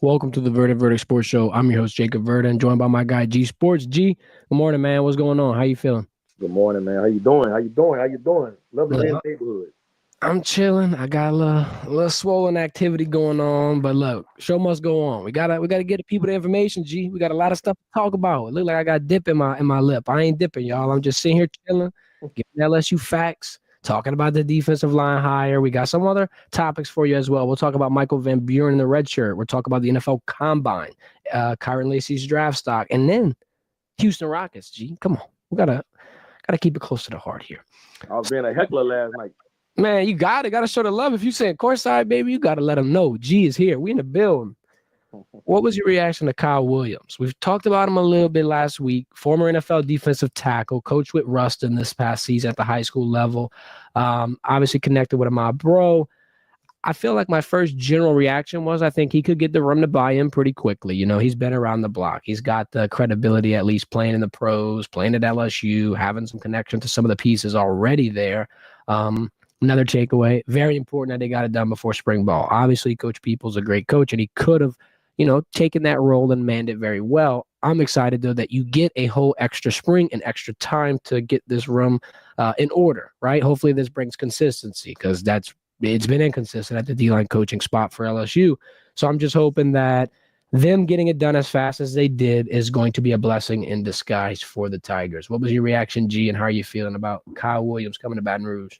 Welcome to the Verdin Sports Show. I'm your host, Jacob Verdin, joined by my guy, G-Sportz. G, good morning, man. What's going on? How you feeling? Good morning, man. How you doing? How you doing? How you doing? Lovely day in Look, the neighborhood. I'm chilling. I got a little swollen activity going on, but look, show must go on. We gotta get the people the information, G. We got a lot of stuff to talk about. It look like I got dip in my lip. I ain't dipping, y'all. I'm just sitting here chilling, giving LSU facts, talking about the defensive line hire. We got some other topics for you as well. We'll talk about Michael Van Buren in the red shirt. We'll talk about the NFL Combine, Kyron Lacey's draft stock, and then Houston Rockets. G, come on, we gotta keep it close to the heart here. I was being a heckler last night. Man, you gotta show the love. If you saying courtside, baby, you gotta let them know. G is here. We in the building. What was your reaction to Kyle Williams? We've talked about him a little bit last week. Former NFL defensive tackle, coached with Rustin this past season at the high school level. Obviously connected with my bro. I feel like my first general reaction was I think he could get the room to buy in pretty quickly. You know, he's been around the block. He's got the credibility, at least playing in the pros, playing at LSU, having some connection to some of the pieces already there. Another takeaway, very important that they got it done before spring ball. Obviously, Coach Peoples a great coach, and he could have, taken that role and manned it very well. I'm excited, though, that you get a whole extra spring and extra time to get this room in order, right? Hopefully this brings consistency because it's been inconsistent at the D-line coaching spot for LSU. So I'm just hoping that them getting it done as fast as they did is going to be a blessing in disguise for the Tigers. What was your reaction, G, and how are you feeling about Kyle Williams coming to Baton Rouge?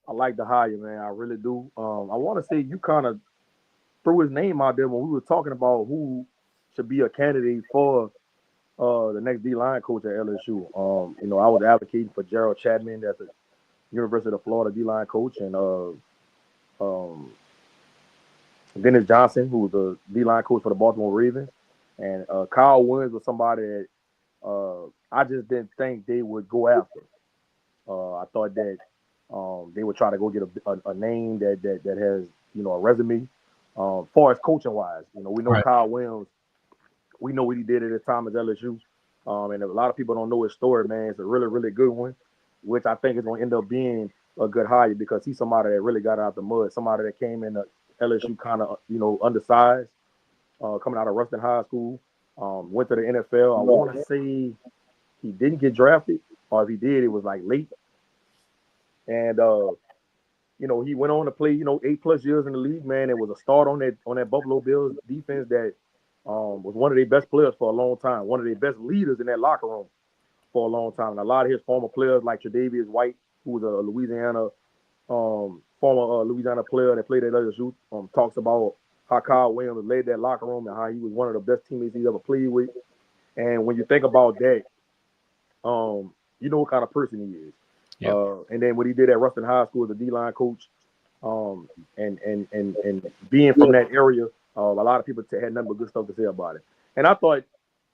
I like the hire, man. I really do. I want to say you kind of threw his name out there when we were talking about who should be a candidate for the next D line coach at LSU. I was advocating for Gerald Chapman, that's a University of Florida D line coach, and um, Dennis Johnson, who was the D line coach for the Baltimore Ravens, and Kyle Williams was somebody that I just didn't think they would go after. I thought that they would try to go get a name that has a resume. Far as coaching wise, we know Right. Kyle Williams. We know what he did at his time at LSU, and a lot of people don't know his story. Man, it's a really really good one, which I think is going to end up being a good hire because he's somebody that really got out the mud. Somebody that came in the LSU kind of undersized, coming out of Ruston High School, went to the NFL. I want to say he didn't get drafted, or if he did, it was like late. And he went on to play, 8+ years in the league, man. It was a start on that Buffalo Bills defense that was one of their best players for a long time, one of their best leaders in that locker room for a long time. And a lot of his former players, like Tre'Davious White, who was a former Louisiana player that played at LSU, talks about how Kyle Williams led that locker room and how he was one of the best teammates he's ever played with. And when you think about that, you know what kind of person he is. Yep. And then what he did at Ruston High School as a D-line coach, and being from that area, a lot of people had nothing but good stuff to say about it. And I thought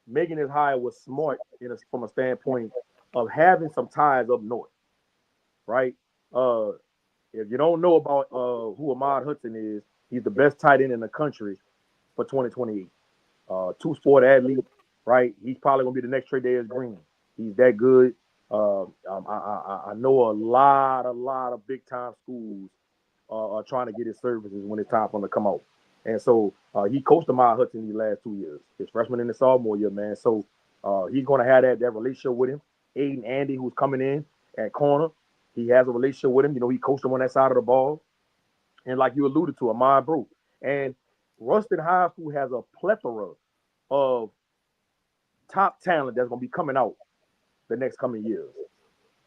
making this hire was smart from a standpoint of having some ties up north, right? If you don't know about who Ahmad Hudson is, he's the best tight end in the country for 2028. Two-sport athlete, right? He's probably gonna be the next Trey Darius Green. He's that good. I know a lot of big time schools are trying to get his services when it's time for him to come out. And so he coached Ahmad Hudson these last 2 years, his freshman and his sophomore year, man. So he's going to have that relationship with him. Aiden Andy, who's coming in at corner, he has a relationship with him. He coached him on that side of the ball. And like you alluded to, Ahmad Brew. And Ruston High School has a plethora of top talent that's going to be coming out the next coming years.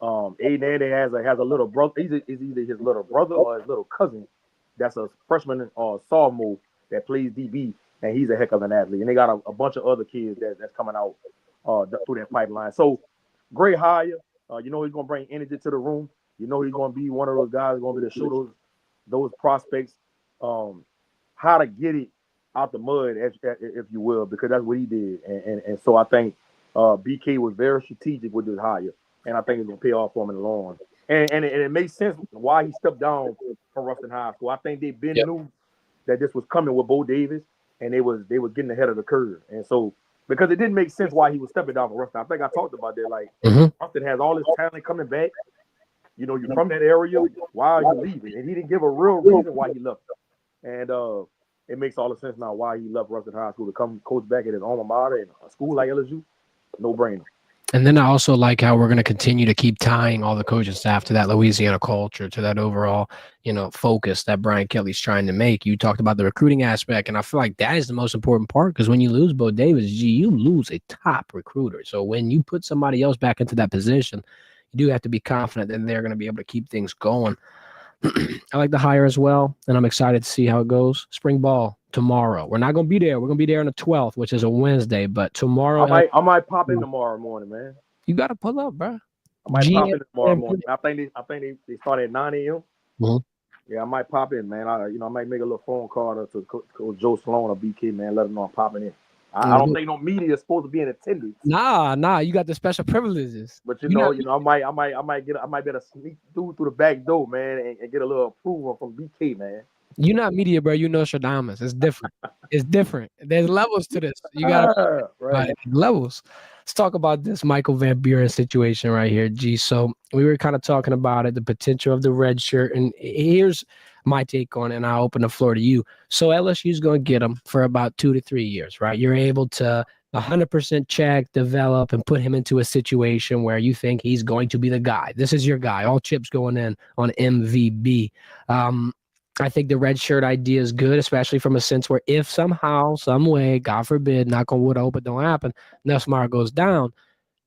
Aiden Andy has a little brother. Is either his little brother or his little cousin that's a freshman or sophomore that plays DB, and he's a heck of an athlete. And they got a bunch of other kids that's coming out through that pipeline. So great hire. He's going to bring energy to the room. He's going to be one of those guys going to be to show those prospects how to get it out the mud, if you will, because that's what he did. And so I think BK was very strategic with this hire, and I think it's going to pay off for him in the long run. And it makes sense why he stepped down from Ruston High School. I think they Yep. knew that this was coming with Bo Davis, and they was getting ahead of the curve. And so because it didn't make sense why he was stepping down from Ruston. I think I talked about that. Like Ruston has all this talent coming back. You're from that area. Why are you leaving? And he didn't give a real reason why he left. And it makes all the sense now why he left Ruston High School to come coach back at his alma mater in a school like LSU. No brainer. And then I also like how we're going to continue to keep tying all the coaching staff to that Louisiana culture, to that overall, focus that Brian Kelly's trying to make. You talked about the recruiting aspect, and I feel like that is the most important part, because when you lose Bo Davis, you lose a top recruiter. So when you put somebody else back into that position, you do have to be confident that they're going to be able to keep things going. I like the hire as well, and I'm excited to see how it goes. Spring ball tomorrow. We're not going to be there. We're going to be there on the 12th, which is a Wednesday, but tomorrow. I might pop in tomorrow morning, man. You got to pull up, bro. I might pop in tomorrow morning. I think they start at 9 a.m. Mm-hmm. Yeah, I might pop in, man. I might make a little phone call to Coach Joe Sloan or BK, man. Let them know I'm popping in. I don't think no media is supposed to be in attendance. Nah. You got the special privileges. But I might be able to sneak through the back door, man, and get a little approval from BK, man. You're not media, bro. You know Stradamus. It's different. It's different. There's levels to this. You got levels. Let's talk about this Michael Van Buren situation right here, G. So we were kind of talking about it, the potential of the red shirt, and here's my take on it, and I'll open the floor to you. So LSU is going to get him for about 2 to 3 years, right? You're able to 100% check, develop, and put him into a situation where you think he's going to be the guy. This is your guy. All chips going in on MVB. I think the red shirt idea is good, especially from a sense where if somehow, some way, God forbid, knock on wood, I hope it don't happen, Nussmeier goes down,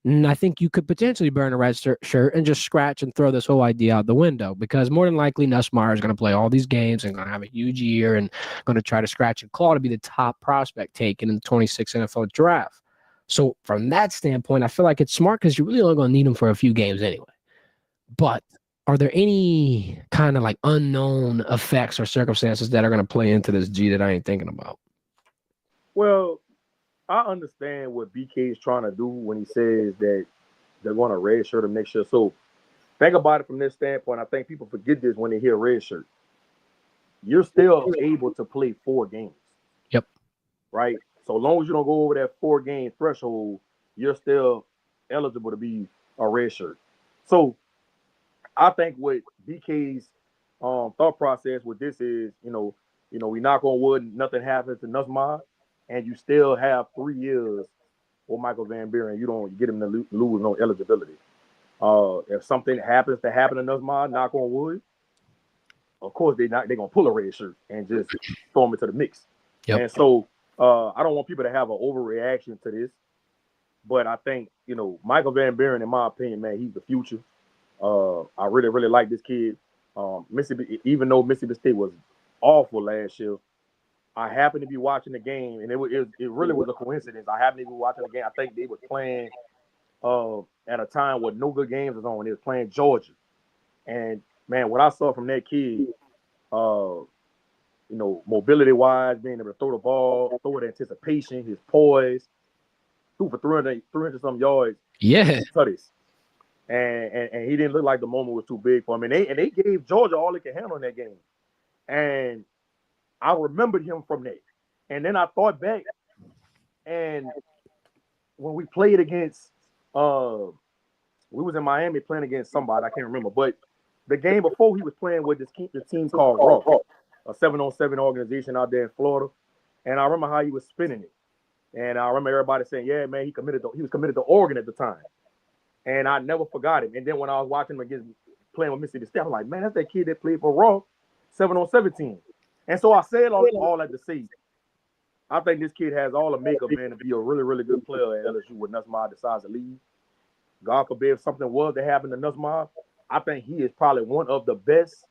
I think you could potentially burn a red shirt and just scratch and throw this whole idea out the window, because more than likely Nussmeier is going to play all these games and going to have a huge year and going to try to scratch and claw to be the top prospect taken in the 26 NFL draft. So from that standpoint, I feel like it's smart because you're really only going to need him for a few games anyway. But are there any kind of like unknown effects or circumstances that are going to play into this, G, that I ain't thinking about? Well, I understand what BK is trying to do when he says that they're going to red shirt him next year. So think about it from this standpoint. I think people forget this when they hear red shirt. You're still able to play 4 games. Yep. Right? So long as you don't go over that 4-game threshold, you're still eligible to be a red shirt. So I think what BK's thought process with this is, we knock on wood, nothing happens to Nussmeier, and you still have 3 years for Michael Van Buren. You get him to lose no eligibility. If something happens to happen to Nussmeier, knock on wood, of course they're gonna pull a red shirt and just throw him into the mix. Yep. And so I don't want people to have an overreaction to this, but I think Michael Van Buren, in my opinion, man, he's the future. I really, really like this kid. Mississippi, even though Mississippi State was awful last year, I happened to be watching the game, and it really was a coincidence. I happened to be watching the game. I think they were playing at a time where no good games was on. They were playing Georgia, and man, what I saw from that kid, mobility wise, being able to throw the ball, throw with anticipation, his poise, threw for 300 some yards. Yeah. Tutties. And he didn't look like the moment was too big for him. And they gave Georgia all they could handle in that game. And I remembered him from that. And then I thought back, and when we played against we was in Miami playing against somebody, I can't remember, but the game before he was playing with this team called Raw, a 7-on-7 organization out there in Florida. And I remember how he was spinning it. And I remember everybody saying, yeah, man, he was committed to Oregon at the time. And I never forgot him. And then when I was watching him against playing with Mississippi State, I'm like, man, that's that kid that played for Raw, 7-on-17. And so I said all that to say, I think this kid has all the makeup, man, to be a really, really good player at LSU when Nussmeier decides to leave. God forbid if something was to happen to Nussmeier, I think he is probably one of the best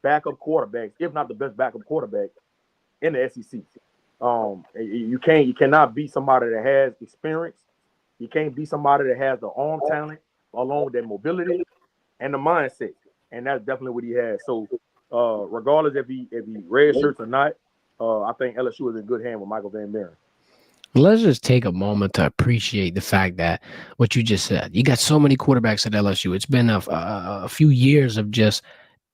backup quarterbacks, if not the best backup quarterback in the SEC. You cannot beat somebody that has experience. You can't beat somebody that has the arm talent along with that mobility and the mindset. And that's definitely what he has. So regardless if he red shirts or not, I think LSU is in good hand with Michael Van Buren. Let's just take a moment to appreciate the fact that what you just said. You got so many quarterbacks at LSU. It's been a few years of just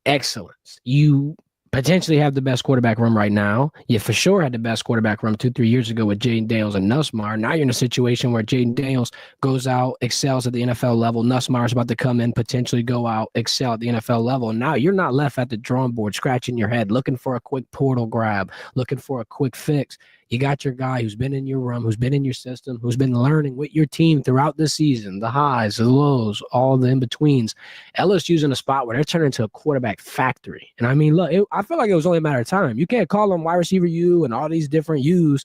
excellence. You potentially have the best quarterback room right now. You for sure had the best quarterback room 2-3 years ago with Jaden Daniels and Nussmeier. Now you're in a situation where Jaden Daniels goes out, excels at the NFL level. Nussmeier's about to come in, potentially go out, excel at the NFL level. And now you're not left at the drawing board scratching your head, looking for a quick portal grab, looking for a quick fix. You got your guy who's been in your room, who's been in your system, who's been learning with your team throughout the season, the highs, the lows, all the in-betweens. LSU's in a spot where they're turning into a quarterback factory. And I mean, look, I feel like it was only a matter of time. You can't call them wide receiver U and all these different U's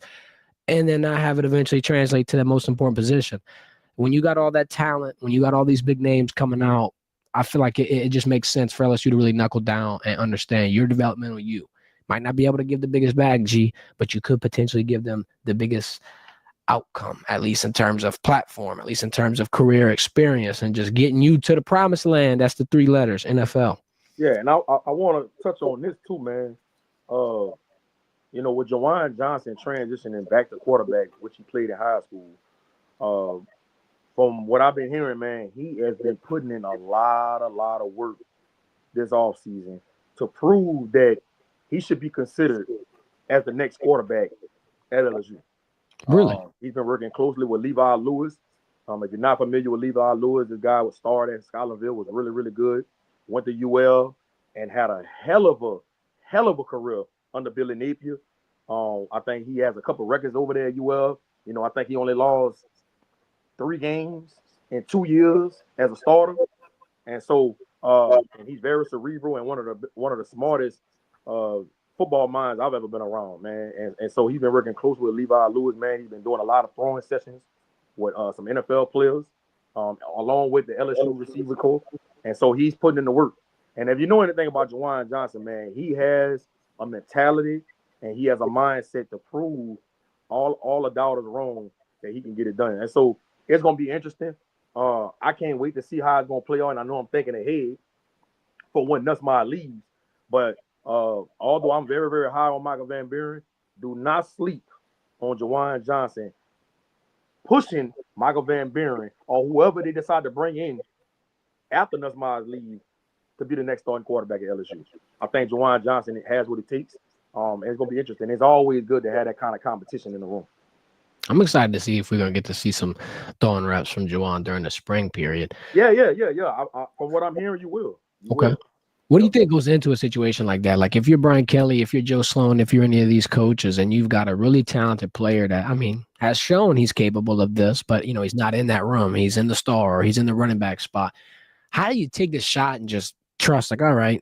and then not have it eventually translate to the most important position. When you got all that talent, when you got all these big names coming out, I feel like it just makes sense for LSU to really knuckle down and understand your developmental you. Might not be able to give the biggest bag, G, but you could potentially give them the biggest outcome, at least in terms of platform, at least in terms of career experience and just getting you to the promised land. That's the 3 letters, NFL. Yeah, and I want to touch on this too, man. With Juwan Johnson transitioning back to quarterback, which he played in high school, from what I've been hearing, man, he has been putting in a lot of work this offseason to prove that he should be considered as the next quarterback at LSU. Really? He's been working closely with Levi Lewis. If you're not familiar with Levi Lewis, this guy was started at Scotlandville, was really, really good. Went to UL and had a hell of a career under Billy Napier. I think he has a couple records over there at UL. I think he only lost 3 games in 2 years as a starter. And so and he's very cerebral and one of the smartest football minds I've ever been around, man. And so he's been working closely with Levi Lewis, man. He's been doing a lot of throwing sessions with some NFL players, along with the LSU receiver coach. And so he's putting in the work. And if you know anything about Juwan Johnson, man, he has a mentality and he has a mindset to prove all the doubters wrong that he can get it done. And so it's going to be interesting. I can't wait to see how it's going to play out. And I know I'm thinking ahead for when Nussmeier leaves. But although I'm very, very high on Michael Van Buren, do not sleep on Juwan Johnson pushing Michael Van Buren or whoever they decide to bring in after Nussmeier's leave to be the next starting quarterback at LSU. I think Juwan Johnson has what it takes. And it's going to be interesting. It's always good to have that kind of competition in the room. I'm excited to see if we're going to get to see some throwing reps from Juwan during the spring period. Yeah. From what I'm hearing, you will. Okay. What do you think goes into a situation like that? Like if you're Brian Kelly, if you're Joe Sloan, if you're any of these coaches and you've got a really talented player that, I mean, has shown he's capable of this, but, he's not in that room. He's in the star or he's in the running back spot. How do you take this shot and just trust, like, all right,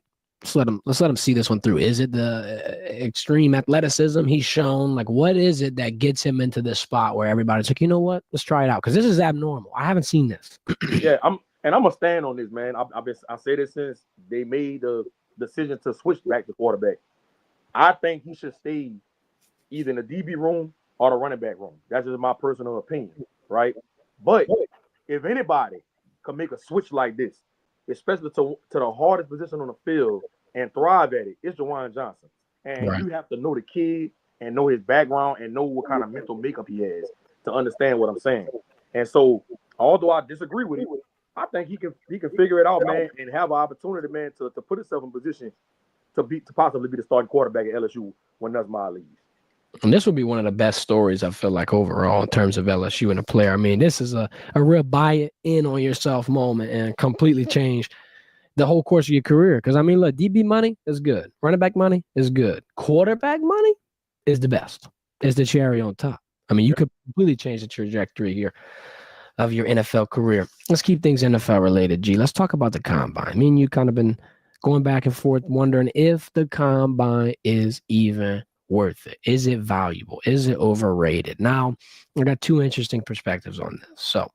let's let him see this one through? Is it the extreme athleticism he's shown? Like, what is it that gets him into this spot where everybody's like, you know what? Let's try it out. Because this is abnormal. I haven't seen this. Yeah, I'm gonna stand on this, man. I say this since they made the decision to switch back to quarterback. I think he should stay either in the DB room or the running back room. That's just my personal opinion, right? But if anybody can make a switch like this, especially to the hardest position on the field and thrive at it, it's Juwan Johnson. And You have to know the kid and know his background and know what kind of mental makeup he has to understand what I'm saying. And so, although I disagree with it, I think he can figure it out, man, and have an opportunity, man, to put himself in position to possibly be the starting quarterback at LSU when Nussmeier leaves. And this would be one of the best stories, I feel like, overall in terms of LSU and a player. I mean, this is a real buy in on yourself moment and completely change the whole course of your career. Because, I mean, look, DB money is good. Running back money is good. Quarterback money is the best. It's the cherry on top. I mean, you could completely change the trajectory here of your NFL career. Let's keep things NFL related, G. Let's talk about the combine. Me and you kind of been going back and forth wondering if the combine is even worth it. Is it valuable? Is it overrated? Now, I got 2 interesting perspectives on this. So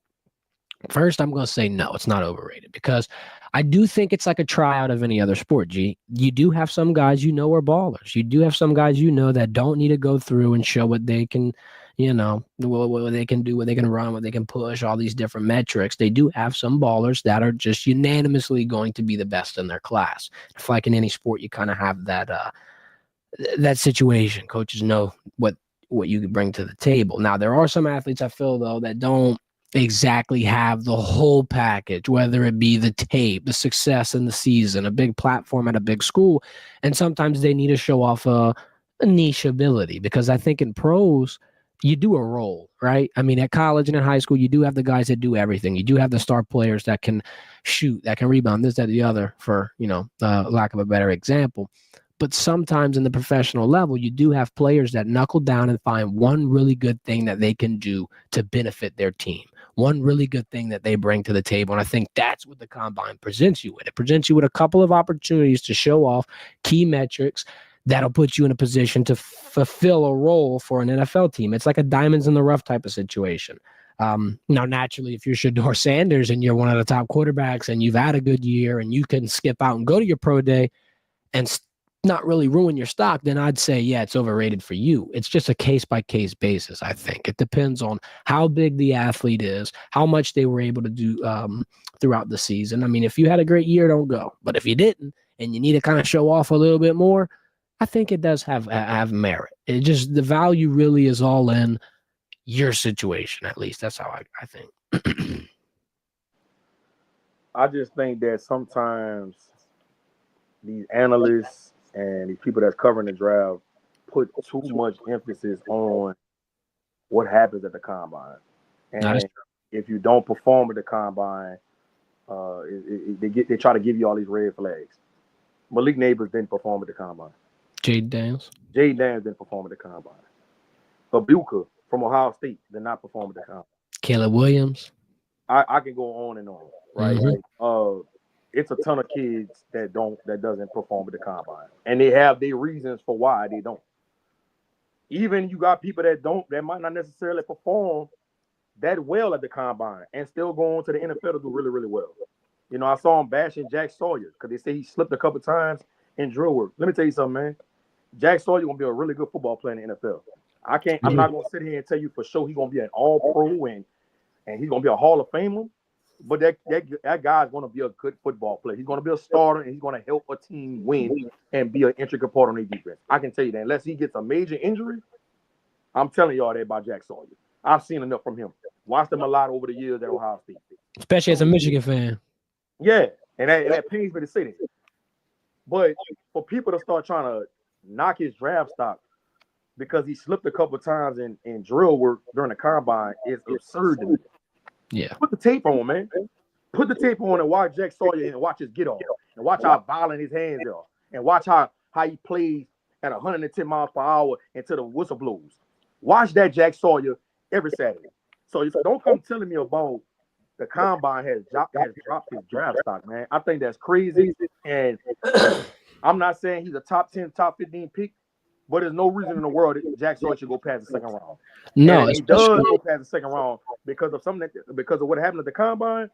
first, I'm going to say no, it's not overrated because I do think it's like a tryout of any other sport, G. You do have some guys are ballers. You do have some guys that don't need to go through and show what they can, what they can do, what they can run, what they can push, all these different metrics. They do have some ballers that are just unanimously going to be the best in their class. I feel like in any sport, you kind of have that situation. Coaches know what you can bring to the table. Now, there are some athletes I feel, though, that don't exactly have the whole package, whether it be the tape, the success in the season, a big platform at a big school. And sometimes they need to show off a niche ability, because I think in pros, you do a role, right? I mean, at college and in high school, you do have the guys that do everything. You do have the star players that can shoot, that can rebound, this, that, the other, for, lack of a better example. But sometimes in the professional level, you do have players that knuckle down and find one really good thing that they can do to benefit their team, one really good thing that they bring to the table. And I think that's what the combine presents you with. It presents you with a couple of opportunities to show off key metrics that'll put you in a position to fulfill a role for an NFL team. It's like a diamonds in the rough type of situation. Now, naturally, if you're Shedeur Sanders and you're one of the top quarterbacks and you've had a good year and you can skip out and go to your pro day and not really ruin your stock, then I'd say, yeah, it's overrated for you. It's just a case-by-case basis, I think. It depends on how big the athlete is, how much they were able to do throughout the season. I mean, if you had a great year, don't go. But if you didn't and you need to kind of show off a little bit more, I think it does have merit. It just, the value really is all in your situation, at least. That's how I think. I just think that sometimes these analysts and these people that's covering the draft put too much emphasis on what happens at the combine. And if you don't perform at the combine, they try to give you all these red flags. Malik Neighbors didn't perform at the combine. Jade Daniels didn't perform at the combine. Abuka from Ohio State did not perform at the combine. Caleb Williams. I can go on and on, right? Mm-hmm. It's a ton of kids that doesn't perform at the combine, and they have their reasons for why they don't. Even you got people that might not necessarily perform that well at the combine and still go on to the NFL to do really, really well. I saw him bashing Jack Sawyer because they say he slipped a couple times in drill work. Let me tell you something, man. Jack Sawyer gonna be a really good football player in the NFL. I'm not gonna sit here and tell you for sure he's gonna be an all-pro and he's gonna be a Hall of Famer. But that guy's going to be a good football player. He's going to be a starter, and he's going to help a team win and be an intricate part on their defense. I can tell you that. Unless he gets a major injury, I'm telling y'all that about Jack Sawyer. I've seen enough from him. Watched him a lot over the years at Ohio State. Especially as a Michigan fan. Yeah, and that pains me to say that. But for people to start trying to knock his draft stock because he slipped a couple times in drill work during the combine is absurd to me. Yeah. Put the tape on, man. Put the tape on and watch Jack Sawyer and watch his get off. And watch how violent his hands are. And watch how he plays at 110 miles per hour until the whistle blows. Watch that Jack Sawyer every Saturday. So don't come telling me about the combine has dropped his draft stock, man. I think that's crazy. And I'm not saying he's a top 10, top 15 pick, but there's no reason in the world that Jack Sawyer should go past the second round. No, and he does go past the second round because of what happened at the combine.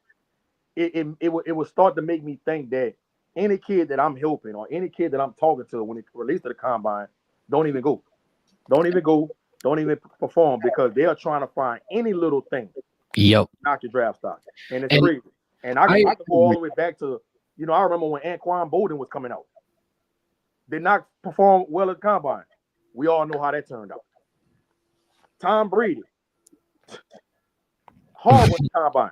It will start to make me think that any kid that I'm helping or any kid that I'm talking to when it released to the combine, don't even go. Don't even perform because they are trying to find any little thing. Yep. Knock your draft stock. And it's crazy. And I can go all the way back to, I remember when Anquan Bolden was coming out. Did not perform well at the combine. We all know how that turned out. Tom Brady. Horrible at the combine.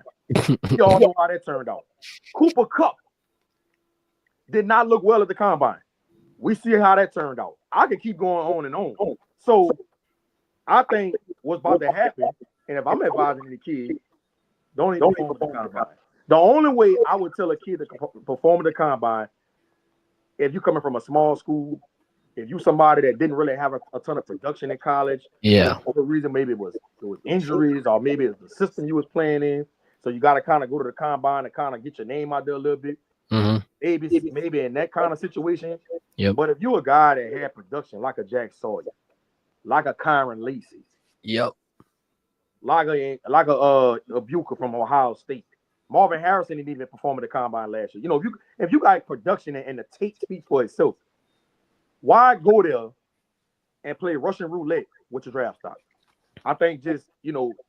We all know how that turned out. Cooper Kupp did not look well at the combine. We see how that turned out. I could keep going on and on. So I think what's about to happen, and if I'm advising the kid, don't even perform at the combine. The only way I would tell a kid to perform at the combine, if you're coming from a small school, if you're somebody that didn't really have a ton of production in college, for a reason, maybe it was injuries or maybe it's the system you was playing in. So you got to kind of go to the combine and kind of get your name out there a little bit. Mm-hmm. Maybe in that kind of situation. Yep. But if you're a guy that had production like a Jack Sawyer, like a Kyron Lacey, yep, like a Abuka from Ohio State, Marvin Harrison didn't even perform at the combine last year. If you got production and the tape speaks for itself, why go there and play Russian roulette with your draft stock? I think just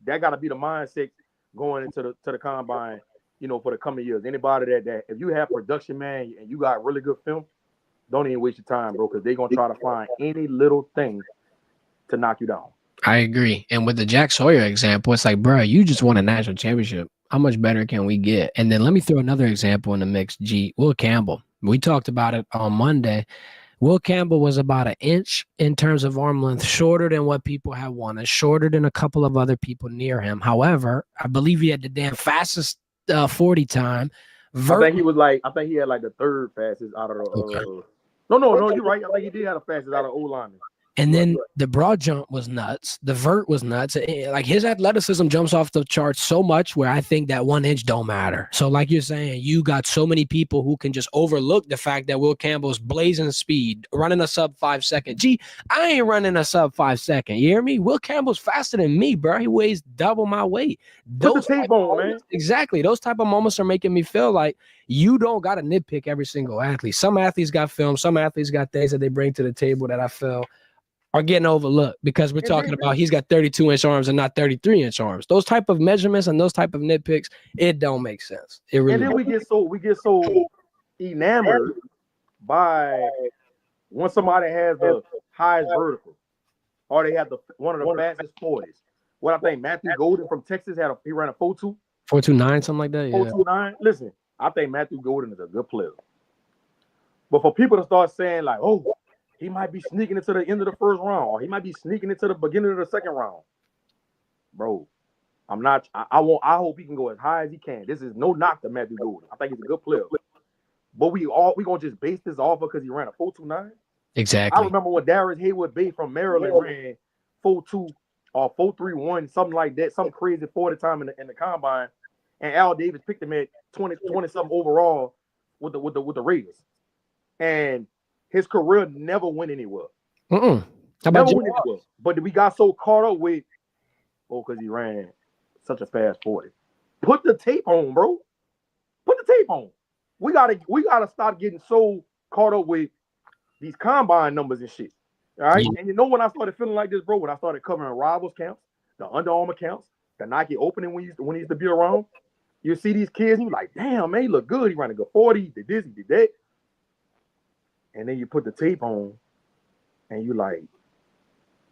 that got to be the mindset going into the combine. For the coming years. Anybody that if you have production, man, and you got really good film, don't even waste your time, bro, because they're gonna try to find any little thing to knock you down. I agree. And with the Jack Sawyer example, it's like, bro, you just won a national championship. How much better can we get? And then let me throw another example in the mix. Will Campbell. We talked about it on Monday. Will Campbell was about an inch in terms of arm length shorter than what people had wanted, shorter than a couple of other people near him. However, I believe he had the damn fastest 40 time. I think he had like the third fastest out of the. Okay. No, you're right. I think he did have the fastest out of O linemen. And then the broad jump was nuts. The vert was nuts. Like his athleticism jumps off the charts so much where I think that 1 inch don't matter. So like you're saying, you got so many people who can just overlook the fact that Will Campbell's blazing speed, running a sub 5 second. Gee, I ain't running a sub 5 second. You hear me? Will Campbell's faster than me, bro. He weighs double my weight. Put the tape on, man. Exactly. Those type of moments are making me feel like you don't got to nitpick every single athlete. Some athletes got film. Some athletes got things that they bring to the table that I feel are getting overlooked because we're talking about he's got 32-inch arms and not 33-inch arms. Those type of measurements and those type of nitpicks, it don't make sense. It really. And then we get so enamored by when somebody has the highest vertical, or they have one of the fastest 40s. What I think Matthew Golden from Texas he ran a 4.2. 4.29, something like that. Yeah. 4.29. Listen, I think Matthew Golden is a good player, but for people to start saying like, oh, he might be sneaking into the end of the first round, or he might be sneaking into the beginning of the second round. Bro, I'm not. I hope he can go as high as he can. This is no knock to Matthew Golden. I think he's a good player. But we gonna just base this off because he ran a 4.29. Exactly. I remember when Darius Haywood Bay from Maryland ran 4.2 or 4.31, something like that, some crazy 40 time in the combine, and Al Davis picked him at 20 something overall with the Raiders, and his career never went anywhere. How about never went anywhere. But we got so caught up with, because he ran such a fast 40. Put the tape on, bro. Put the tape on. We gotta stop getting so caught up with these combine numbers and shit. All right. Yeah. And you know when I started feeling like this, bro, when I started covering rivals camps, the Under Armour camps, the Nike opening when he used to be around, you see these kids, and you're like, damn, man, he look good. He ran a good 40, he did this, he did that. And then you put the tape on, and you like,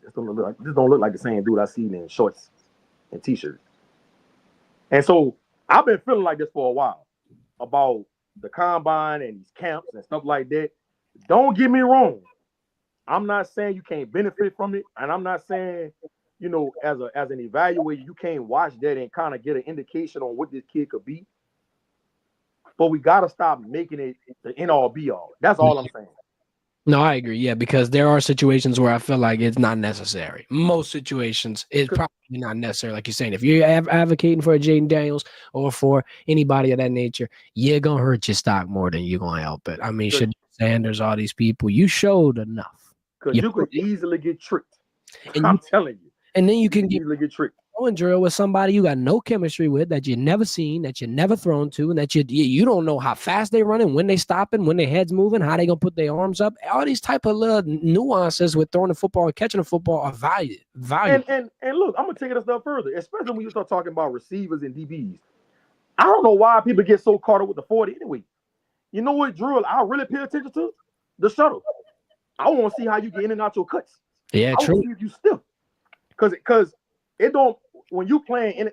this don't look like the same dude I seen in shorts and t-shirts. And so I've been feeling like this for a while about the combine and these camps and stuff like that. Don't get me wrong. I'm not saying you can't benefit from it, and I'm not saying, as an evaluator, you can't watch that and kind of get an indication on what this kid could be. But we got to stop making it the end-all be-all. That's all I'm saying. No, I agree. Yeah, because there are situations where I feel like it's not necessary. Most situations, it's probably not necessary. Like you're saying, if you're advocating for a Jaden Daniels or for anybody of that nature, you're going to hurt your stock more than you're going to help it. I mean, Shedeur Sanders, all these people, you showed enough. Because you could easily get tricked. And I'm telling you. And then you can easily get tricked. And drill with somebody you got no chemistry with, that you never seen, that you never thrown to, and that you don't know how fast they running, when they stopping, when their head's moving, how they gonna put their arms up. All these type of little nuances with throwing the football and catching the football are valuable. And look, I'm gonna take it a step further, especially when you start talking about receivers and DBs. I don't know why people get so caught up with the 40 anyway. You know what drill I really pay attention to? The shuttle. I want to see how you get in and out your cuts. Yeah, true. I want to see if you stiff. Because it don't, when you playing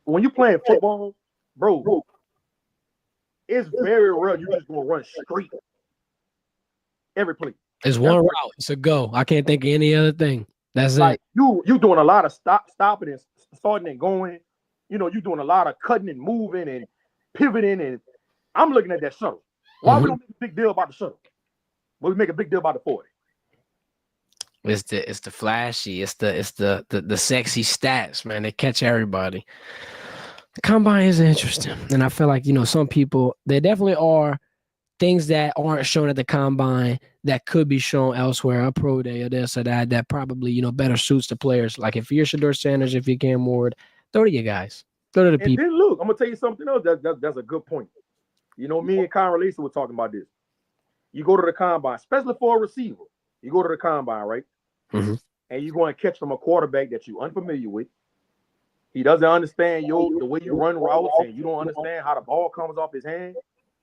when you playing football, bro, it's very rare you just gonna run straight every play. It's one route. It's a go. I can't think of any other thing. That's like it. You doing a lot of stopping and starting and going. You doing a lot of cutting and moving and pivoting, and I'm looking at that shuttle. Why we don't make a big deal about the shuttle? But we make a big deal about the 40. It's the flashy, it's the sexy stats, man. They catch everybody. The combine is interesting, and I feel like some people, there definitely are things that aren't shown at the combine that could be shown elsewhere, a pro day or this or that probably better suits the players. Like if you're Shedeur Sanders, if you're Cam Ward, throw to your guys, throw to the people. And then look, I'm gonna tell you something else. That's a good point. Me and Conrad Lacey were talking about this. You go to the combine, especially for a receiver. You go to the combine, right? Mm-hmm. And you're going to catch from a quarterback that you're unfamiliar with. He doesn't understand the way you run routes, and you don't understand how the ball comes off his hand.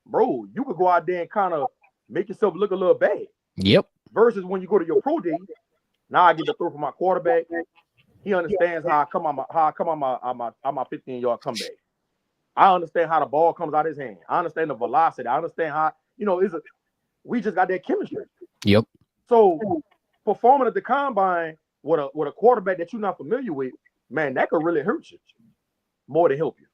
Bro, you could go out there and kind of make yourself look a little bad. Yep. Versus when you go to your pro day Now I get to throw for my quarterback. He understands how I come on my 15-yard comeback. I understand how the ball comes out of his hand. I understand the velocity. I understand how, we just got that chemistry. Yep. So performing at the combine with a quarterback that you're not familiar with, man, that could really hurt you more than help you.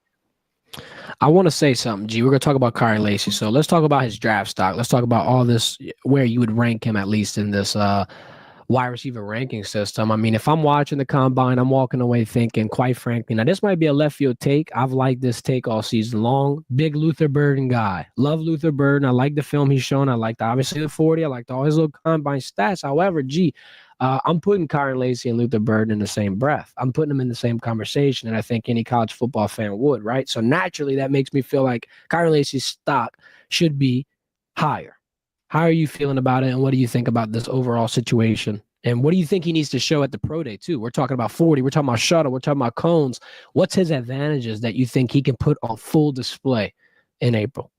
I want to say something, G. We're going to talk about Kyle Lacey. So let's talk about his draft stock. Let's talk about all this, where you would rank him at least in this wide receiver ranking system. I mean, if I'm watching the combine, I'm walking away thinking, quite frankly, now this might be a left field take. I've liked this take all season long. Big Luther Burden guy. Love Luther Burden. I like the film he's shown. I liked obviously the 40. I liked all his little combine stats. However, G, I'm putting Kyron Lacey and Luther Burden in the same breath. I'm putting them in the same conversation, and I think any college football fan would, right? So naturally, that makes me feel like Kyron Lacey's stock should be higher. How are you feeling about it, and what do you think about this overall situation? And what do you think he needs to show at the pro day, too? We're talking about 40. We're talking about shuttle. We're talking about cones. What's his advantages that you think he can put on full display in April?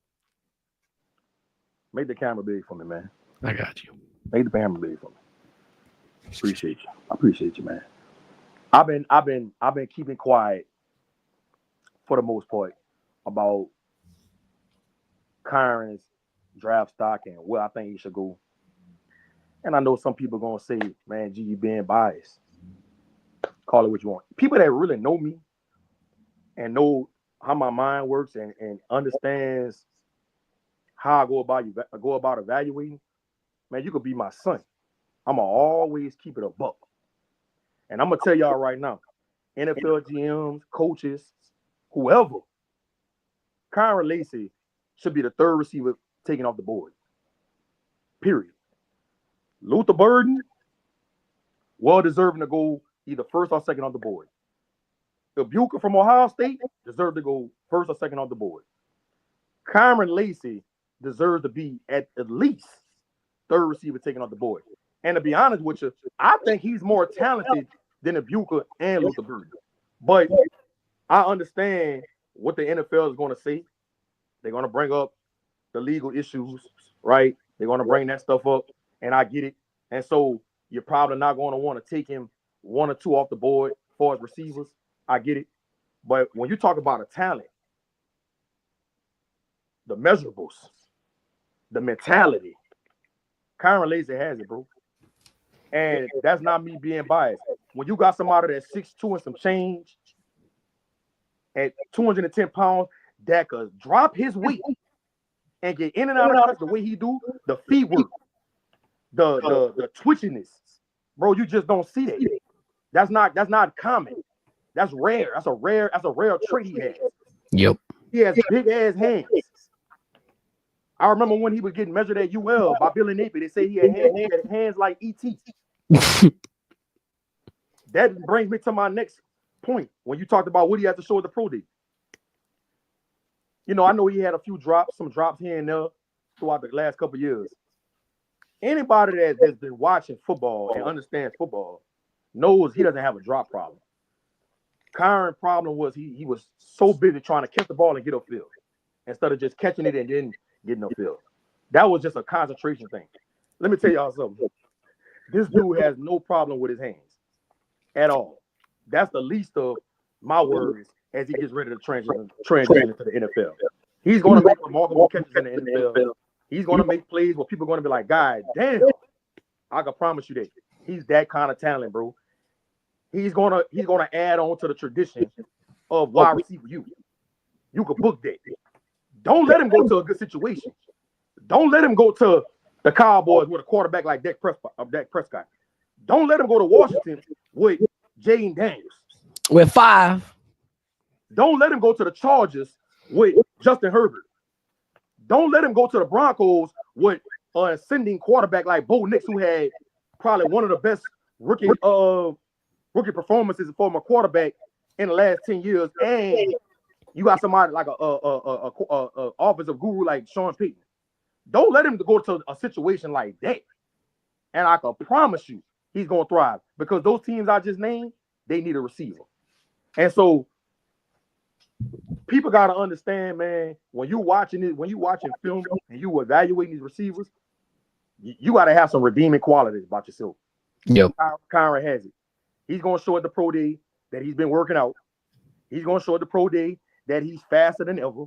Make the camera big for me, man. I got you. Make the camera big for me. Appreciate you. I appreciate you, man. I've been keeping quiet for the most part about Kyron's draft stock and where I think he should go. And I know some people are gonna say, man, G, you being biased. Call it what you want. People that really know me and know how my mind works and understands how I go about evaluating, man, you could be my son. I'm gonna always keep it a buck. And I'm gonna tell y'all right now, NFL GMs, coaches, whoever, Kyron Lacey should be the third receiver taken off the board. Period. Luther Burden, well deserving to go either first or second on the board. Ibuka from Ohio State deserved to go first or second on the board. Kyron Lacey deserves to be at least third receiver taken off the board. And to be honest with you, I think he's more talented than Ibuka and Luther Burden. But I understand what the NFL is going to say. They're going to bring up the legal issues, right? They're going to bring that stuff up, and I get it. And so you're probably not going to want to take him one or two off the board as far as receivers. I get it. But when you talk about a talent, the measurables, the mentality, Kyron Lacey has it, bro. And that's not me being biased. When you got somebody that's 6'2" and some change at 210 pounds that could drop his weight and get in and out of the way he do, the feet work, the twitchiness, bro, you just don't see that. That's not common. That's rare. That's a rare trait he has. Yep. He has big ass hands. I remember when he was getting measured at UL by Billy Napier. They say he had hands like E.T. That brings me to my next point. When you talked about what he has to show at the pro day, I know he had some drops here and there throughout the last couple of years. Anybody that's been watching football and understands football knows he doesn't have a drop problem. Kyron's problem was he was so busy trying to catch the ball and get upfield instead of just catching it and then getting upfield. That was just a concentration thing. Let me tell y'all something. This dude has no problem with his hands at all. That's the least of my worries as he gets ready to transition into the NFL. He's going to make remarkable catches in the NFL. He's going to make plays where people are going to be like, God damn, I can promise you that. He's that kind of talent, bro. He's gonna add on to the tradition of wide receiver you. You could book that. Don't let him go to a good situation. Don't let him go to the Cowboys with a quarterback like Dak Prescott. Don't let him go to Washington with Jaden Daniels. With 5. Don't let him go to the Chargers with Justin Herbert. Don't let him go to the Broncos with an ascending quarterback like Bo Nix, who had probably one of the best rookie performances from a quarterback in the last 10 years. And you got somebody like a offensive guru like Sean Payton. Don't let him go to a situation like that. And I can promise you he's going to thrive because those teams I just named, they need a receiver. And so people got to understand, man, when you're watching film and you evaluating these receivers, you got to have some redeeming qualities about yourself. Yep. Kyron has it. He's going to show at the pro day that he's been working out. He's going to show at the pro day that he's faster than ever.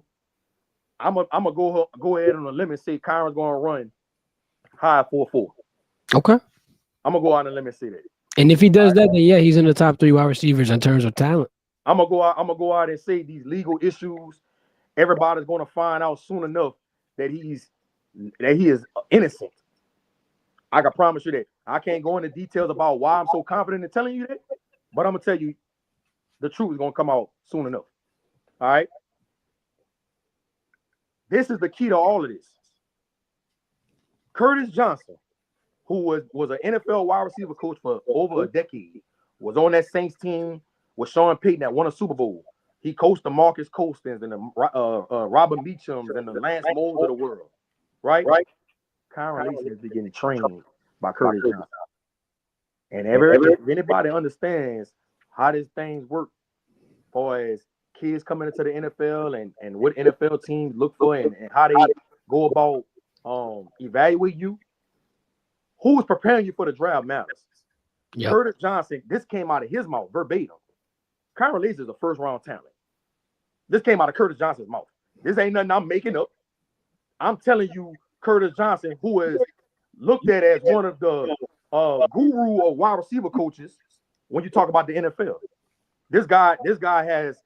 I'm gonna go ahead on a limb and say Kyron's going to run high 4.4. Okay. I'm gonna go out on a limb and say that. And if he does that, then yeah, he's in the top 3 wide receivers in terms of talent. I'm gonna go out and say these legal issues. Everybody's going to find out soon enough that he is innocent. I can promise you that. I can't go into details about why I'm so confident in telling you that, but I'm gonna tell you the truth is gonna come out soon enough. All right. This is the key to all of this. Curtis Johnson, who was an NFL wide receiver coach for over a decade, was on that Saints team with Sean Payton that won a Super Bowl. He coached the Marcus Colstons and the Robert Meachams and the Lance Moles of the world, right? Kyron Lacy is beginning trained by Curtis Johnson. And if anybody understands how these things work, as far as kids coming into the NFL and what NFL teams look for and how they go about evaluate you, who is preparing you for the draft matters. Yep. Curtis Johnson, this came out of his mouth verbatim. Kyron Lacy is a first-round talent. This came out of Curtis Johnson's mouth. This ain't nothing I'm making up. I'm telling you, Curtis Johnson, who is looked at as one of the guru of wide receiver coaches when you talk about the NFL. This guy has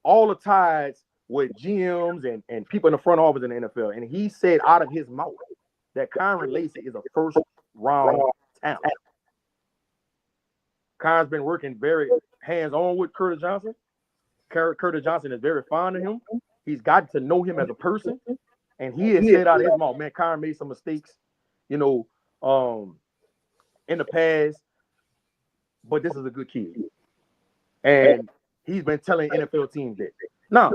all the ties with GMs and people in the front office in the NFL. And he said out of his mouth that Kyron Lacy is a first-round talent. Kyron's been working very hands-on with Curtis Johnson. Curtis Johnson is very fond of him. He's gotten to know him as a person. And he has said out of his mouth, man, Kyron made some mistakes, in the past. But this is a good kid. And he's been telling NFL teams that. Now,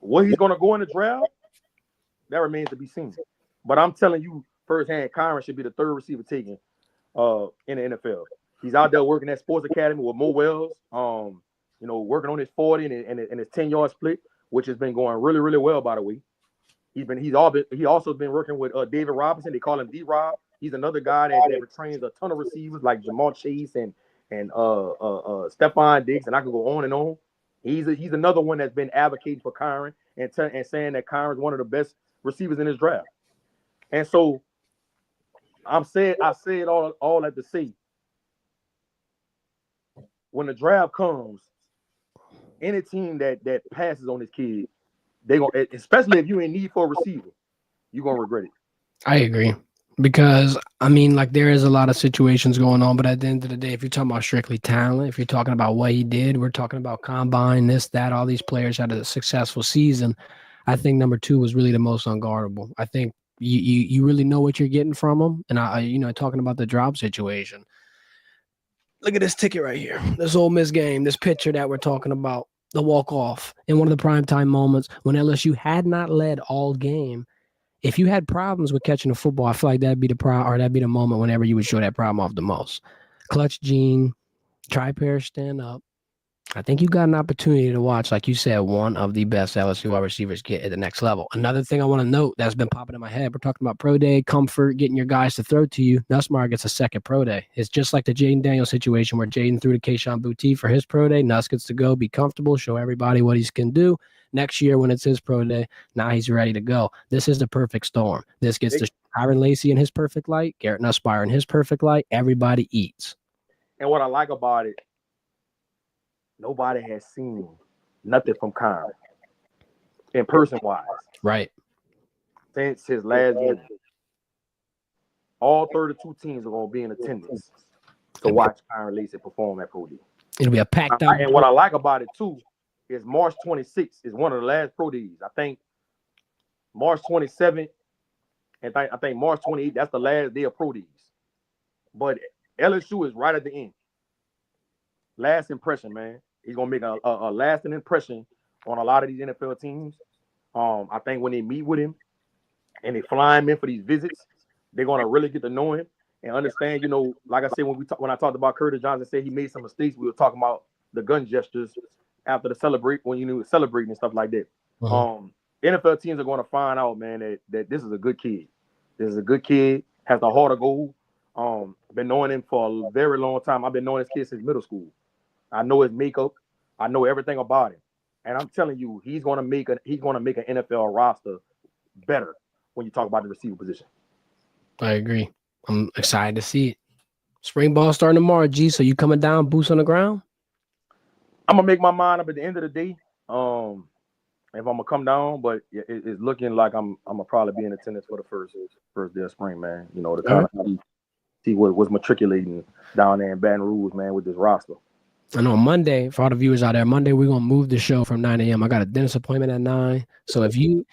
where he's going to go in the draft, that remains to be seen. But I'm telling you firsthand, Kyron should be the third receiver taken in the NFL. He's out there working at Sports Academy with Mo Wells, working on his 40 and his 10-yard split, which has been going really, really well, by the way. He also been working with David Robinson. They call him D-Rob. He's another guy that trains a ton of receivers like Jamal Chase and Stephon Diggs, and I could go on and on. He's another one that's been advocating for Kyron and saying that Kyron's one of the best receivers in his draft. And so I say it all at the say. When the draft comes, any team that passes on this kid, they gonna, especially if you're in need for a receiver, you're gonna regret it. I agree. Because, there is a lot of situations going on, but at the end of the day, if you're talking about strictly talent, if you're talking about what he did, we're talking about combine, this, that, all these players had a successful season. I think number 2 was really the most unguardable. I think you really know what you're getting from him. And, talking about the drop situation. Look at this ticket right here. This Ole Miss game, this picture that we're talking about, the walk-off in one of the primetime moments when LSU had not led all game. If you had problems with catching the football, I feel like that'd be the moment whenever you would show that problem off the most. Clutch Gene, try pair, stand up. I think you got an opportunity to watch, like you said, one of the best LSU wide receivers get at the next level. Another thing I want to note that's been popping in my head, we're talking about pro day, comfort, getting your guys to throw to you. Nussmeier gets a second pro day. It's just like the Jaden Daniels situation where Jaden threw to Kayshon Boutte for his pro day. Nuss gets to go, be comfortable, show everybody what he can do. Next year when it's his pro day, now he's ready to go. This is the perfect storm. This gets to Kyron Lacy in his perfect light, Garrett Nussmeier in his perfect light. Everybody eats. And what I like about it, nobody has seen nothing from Kyron in person-wise. Right. Since his last game. All 32 teams are going to be in attendance to watch Kyron Lacy perform at Pro Day. It'll be a packed out. And what I like about it, too, is March 26th is one of the last Pro Days. I think March 27th and I think March 28th, that's the last day of Pro Days. But LSU is right at the end. Last impression, man. He's going to make a lasting impression on a lot of these NFL teams. I think when they meet with him and they fly him in for these visits, they're going to really get to know him and understand, like I said, when I talked about Curtis Johnson, said he made some mistakes, we were talking about the gun gestures after the celebrating and stuff like that. Mm-hmm. NFL teams are going to find out, man, that this is a good kid. This is a good kid, has the heart of gold. Been knowing him for a very long time. I've been knowing this kid since middle school. I know his makeup. I know everything about him. And I'm telling you, he's gonna make an NFL roster better when you talk about the receiver position. I agree. I'm excited to see it. Spring ball starting tomorrow, G. So you coming down, boots on the ground? I'm gonna make my mind up at the end of the day. If I'm gonna come down, but it's looking like I'm gonna probably be in attendance for the first day of spring, man. You know, to kind of see what was matriculating down there in Baton Rouge, man, with this roster. I know Monday, for all the viewers out there, Monday we're gonna move the show from 9 a.m. I got a dentist appointment at 9. So if you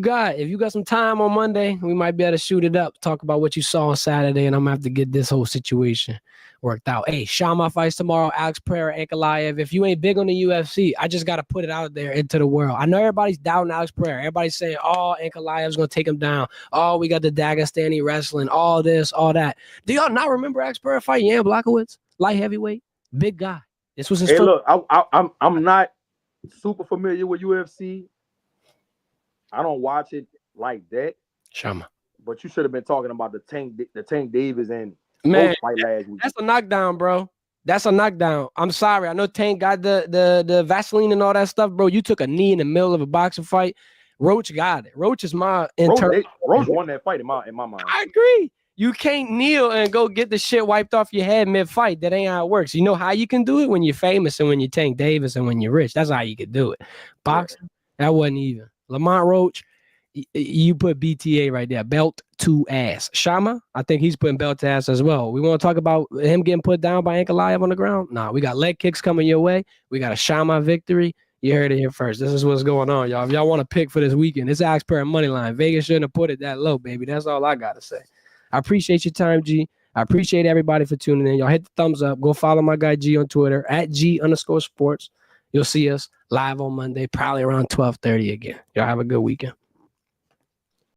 got some time on Monday, we might be able to shoot it up, talk about what you saw on Saturday, and I'm gonna have to get this whole situation worked out. Hey, Shama fights tomorrow, Alex Pereira, Ankalaev. If you ain't big on the UFC, I just gotta put it out there into the world. I know everybody's doubting Alex Pereira. Everybody's saying, oh, Ankalaev's gonna take him down. Oh, we got the Dagestani wrestling, all this, all that. Do y'all not remember Alex Pereira fighting Jan Blachowicz? Light heavyweight, big guy. This was his first. Look, I'm not super familiar with UFC. I don't watch it like that. Shama. But you should have been talking about the Tank Davis and man fight last week. That's a knockdown, bro. That's a knockdown. I'm sorry. I know Tank got the Vaseline and all that stuff, bro. You took a knee in the middle of a boxing fight. Roach got it. Roach is my internal. Roach won that fight in my mind. I agree. You can't kneel and go get the shit wiped off your head mid-fight. That ain't how it works. You know how you can do it? When you're famous and when you're Tank Davis and when you're rich. That's how you can do it. Boxing, that wasn't even. Lamont Roach, you put BTA right there. Belt to ass. Shama, I think he's putting belt to ass as well. We want to talk about him getting put down by Ankalaev on the ground? Nah, we got leg kicks coming your way. We got a Shama victory. You heard it here first. This is what's going on, y'all. If y'all want to pick for this weekend, it's Alex Pereira money line. Vegas shouldn't have put it that low, baby. That's all I got to say. I appreciate your time, G. I appreciate everybody for tuning in. Y'all hit the thumbs up. Go follow my guy G on Twitter at G_sports. You'll see us live on Monday, probably around 12:30 again. Y'all have a good weekend.